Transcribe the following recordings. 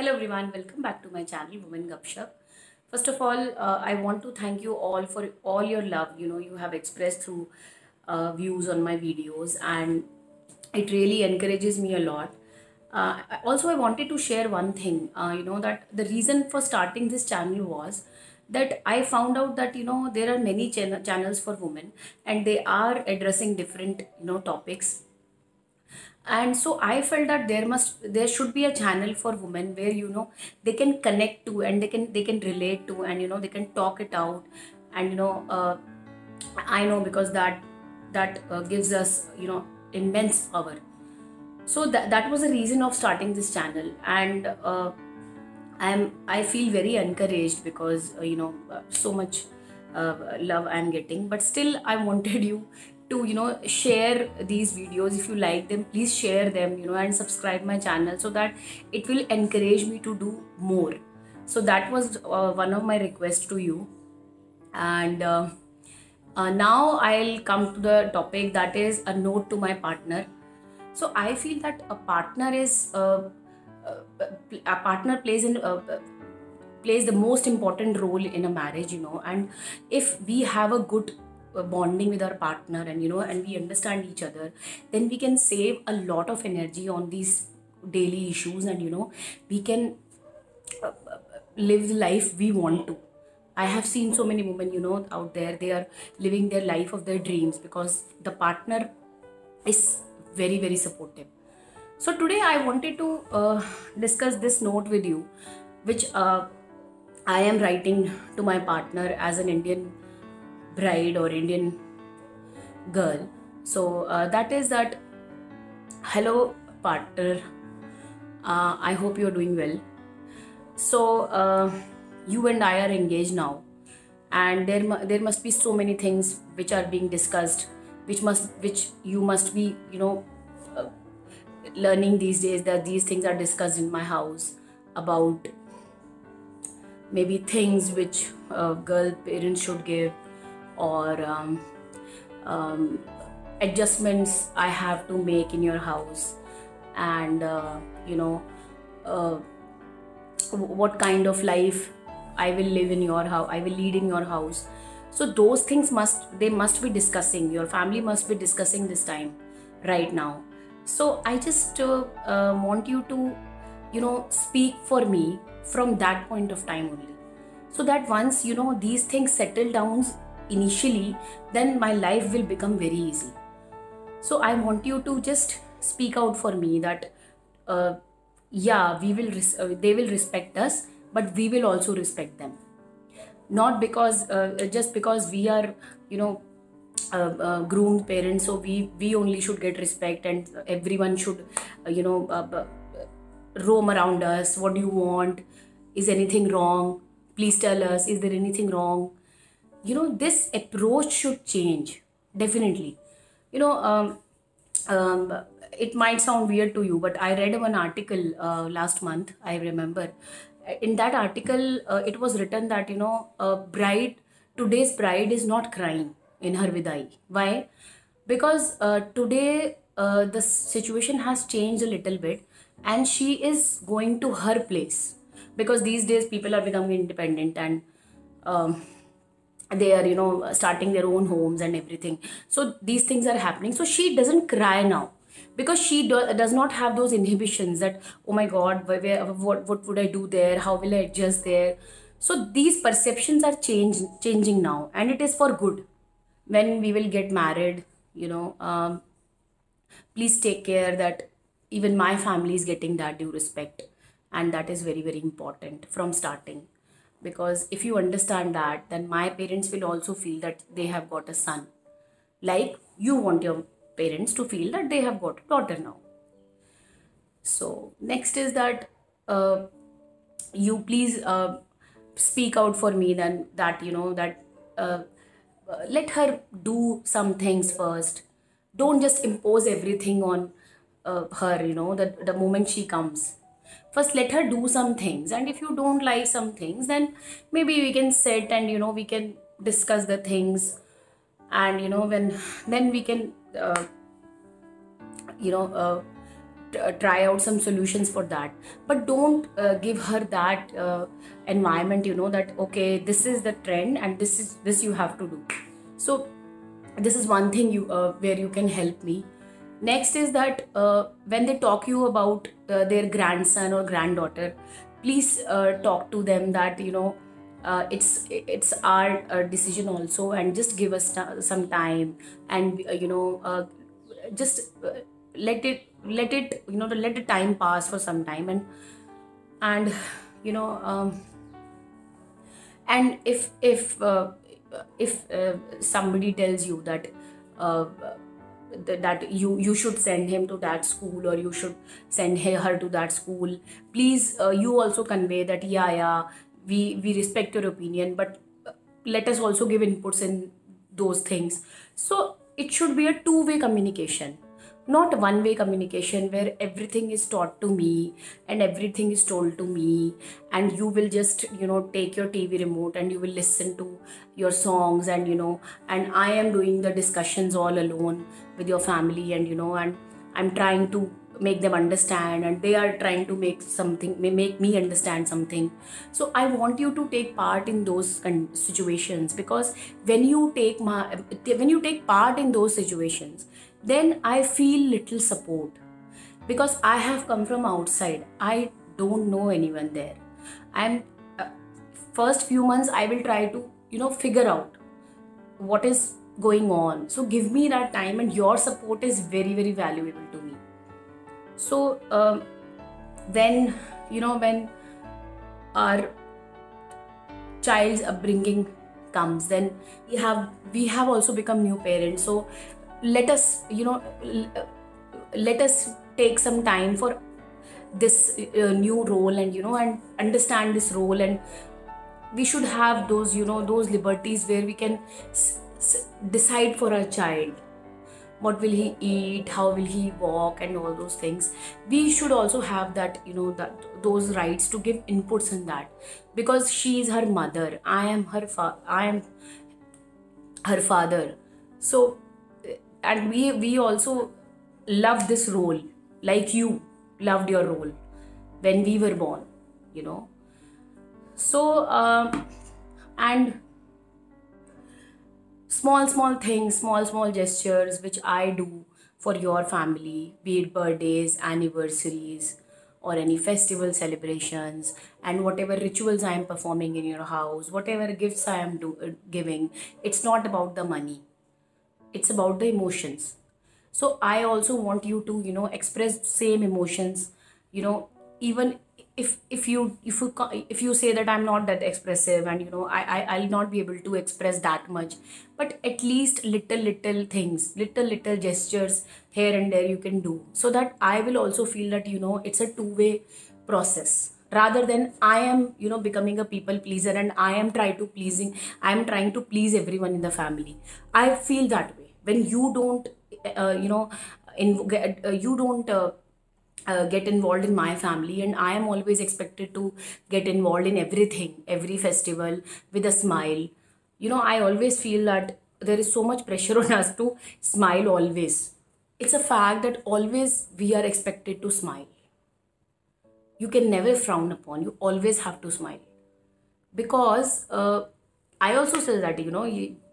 Hello everyone, welcome back to my channel Women Gupshup. First of all, I want to thank you all for all your love. You have expressed through views on my videos, and it really encourages me a lot. Also, I wanted to share one thing. That the reason for starting this channel was that I found out that there are many channels for women, and they are addressing different topics, and so I felt that there should be a channel for women where they can connect to, and they can relate to, and they can talk it out. And I know, because that gives us immense power. So that was the reason of starting this channel. And I feel very encouraged because so much love I'm getting. But still, I wanted you to share these videos. If you like them, please share them, and subscribe my channel so that it will encourage me to do more. So that was one of my requests to you. And now I'll come to the topic, that is a note to my partner. So I feel that a partner plays the most important role in a marriage, and if we have a good bonding with our partner, and we understand each other, then we can save a lot of energy on these daily issues, and we can live the life we want to. I have seen so many women, out there, they are living their life of their dreams because the partner is very, very supportive. So today I wanted to discuss this note with you, which I am writing to my partner as an Indian bride or Indian girl. So that is that, hello partner, I hope you're doing well. So you and I are engaged now, and there must be so many things which are being discussed, which you must be uh, learning these days, that these things are discussed in my house about maybe things which girl parents should give, or um, adjustments I have to make in your house, and uh, what kind of life I will live in your house, I will lead in your house. So those things must be discussing. Your family must be discussing this time right now. So I just want you to speak for me from that point of time only, so that once these things settle down initially, then my life will become very easy. So I want you to just speak out for me that yeah, they will respect us, but we will also respect them. Not because just because we are groomed parents, so we only should get respect, and everyone should roam around us. What do you want? Is anything wrong? Please tell us, is there anything wrong? This approach should change, definitely. you know um, um, it might sound weird to you, but I read one article last month, I remember. In that article, it was written that today's bride is not crying in her vidai. Why? Because today the situation has changed a little bit, and she is going to her place, because these days people are becoming independent, and um, they are starting their own homes and everything. So these things are happening, so she doesn't cry now, because she does not have those inhibitions that, oh my god, what would I do there, how will I adjust there. So these perceptions are changing now, and it is for good. When we will get married, please take care that even my family is getting that due respect, and that is very, very important from starting. Because if you understand that, then my parents will also feel that they have got a son, like you want your parents to feel that they have got a daughter now. So next is that you please speak out for me, then that let her do some things first. Don't just impose everything on her, the moment she comes. First, let her do some things, and if you don't like some things, then maybe we can sit, and we can discuss the things. And when then we can you know uh, try out some solutions for that, but don't give her that environment, that okay, this is the trend and this you have to do. So this is one thing you where you can help me. Next is that when they talk you about their grandson or granddaughter, please talk to them that it's our decision also, and just give us some time, and just let it let the time pass for some time, and you know and if somebody tells you that uh, that you should send him to that school, or you should send her to that school, please you also convey that yeah, we respect your opinion, but let us also give inputs in those things. So it should be a two-way communication, not one-way communication where everything is taught to me and everything is told to me, and you will just take your TV remote and you will listen to your songs, and and I am doing the discussions all alone with your family, and I'm trying to make them understand, and they are trying to make me understand something. So I want you to take part in those situations, because when you take part in those situations, then I feel little support, because I have come from outside. I don't know anyone there. I'm first few months I will try to figure out what is going on. So give me that time, and your support is very, very valuable to me. So when when our child's upbringing comes, then we have also become new parents. So let us let us take some time for this new role, and understand this role, and we should have those those liberties where we can decide for our child what will he eat, how will he walk, and all those things. We should also have that that those rights to give inputs in that, because she is her mother, I am her father. So and we also love this role like you loved your role when we were born, so and small things, small gestures which I do for your family, be it birthdays, anniversaries, or any festival celebrations, and whatever rituals I am performing in your house, whatever gifts I am giving, it's not about the money, it's about the emotions. So I also want you to express same emotions, even if you say that I'm not that expressive, and I'll not be able to express that much, but at least little things, little gestures here and there you can do, so that I will also feel that it's a two-way process, rather than I am becoming a people pleaser, and I am trying to please everyone in the family. I feel that way when you don't you don't get involved in my family, and I am always expected to get involved in everything, every festival, with a smile. I always feel that there is so much pressure on us to smile always. It's a fact that always we are expected to smile. You can never frown upon, you always have to smile, because I also say that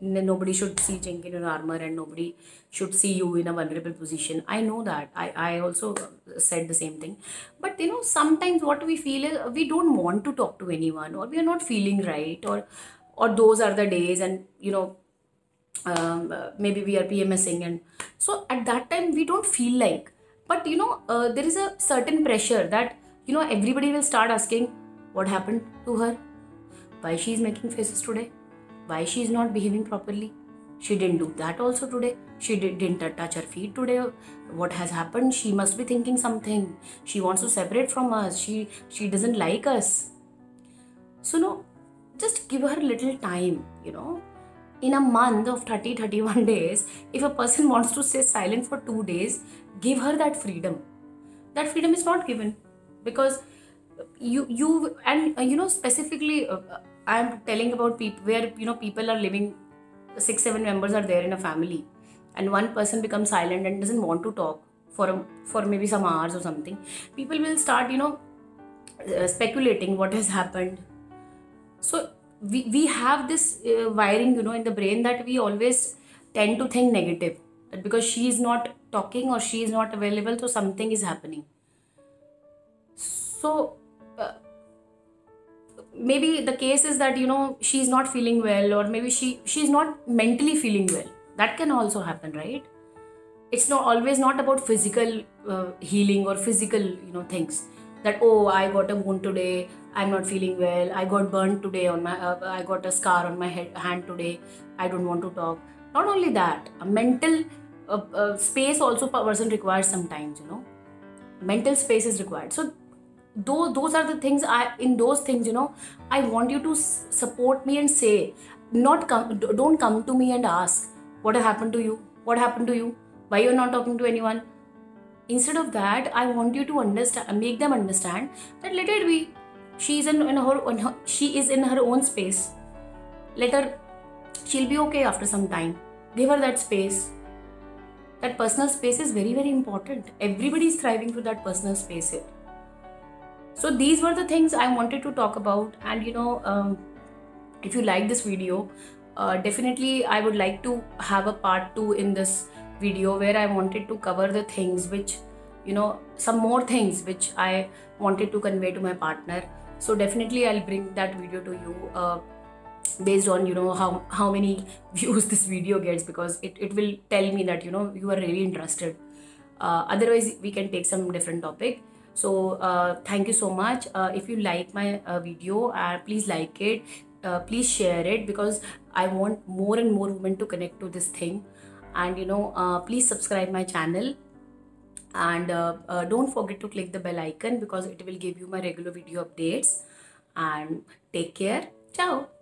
nobody should see chink in your armor, and nobody should see you in a vulnerable position. I know that. I also said the same thing. But sometimes what we feel is we don't want to talk to anyone, or we are not feeling right, or those are the days, and maybe we are PMSing, and so at that time we don't feel like. But there is a certain pressure that everybody will start asking what happened to her, why she is making faces today, why she is not behaving properly, she didn't do that also today, she didn't touch her feet today, what has happened, she must be thinking something, she wants to separate from us, she doesn't like us. So no, just give her a little time. In a month of 31 days, if a person wants to stay silent for 2 days, give her that freedom. That freedom is not given, because you and specifically I am telling about people where people are living, 6-7 members are there in a family, and one person becomes silent and doesn't want to talk for maybe some hours or something, people will start, speculating what has happened. So we have this wiring, in the brain, that we always tend to think negative, that because she is not talking or she is not available, so something is happening. So maybe the case is that, she's not feeling well, or maybe she's not mentally feeling well. That can also happen, right? It's not always not about physical healing or physical, things, that, oh, I got a wound today, I'm not feeling well, I got burned today on my I got a scar on my hand today, I don't want to talk. Not only that, a mental space also person requires sometimes, mental space is required. So those are the things, in those things, I want you to support me and say, not come, don't come to me and ask what happened to you, why you're not talking to anyone. Instead of that, I want you to understand, make them understand that let it be. She is she is in her own space. Let her, she'll be okay after some time. Give her that space. That personal space is very, very important. Everybody is thriving for that personal space here. So these were the things I wanted to talk about. And if you like this video, definitely I would like to have a part 2 in this video, where I wanted to cover the things which, some more things which I wanted to convey to my partner. So definitely I'll bring that video to you, based on, how many views this video gets, because it will tell me that, you are really interested. Otherwise we can take some different topic. So thank you so much. If you like my video, please like it, please share it, because I want more and more women to connect to this thing. And please subscribe my channel, and don't forget to click the bell icon, because it will give you my regular video updates. And take care. Ciao.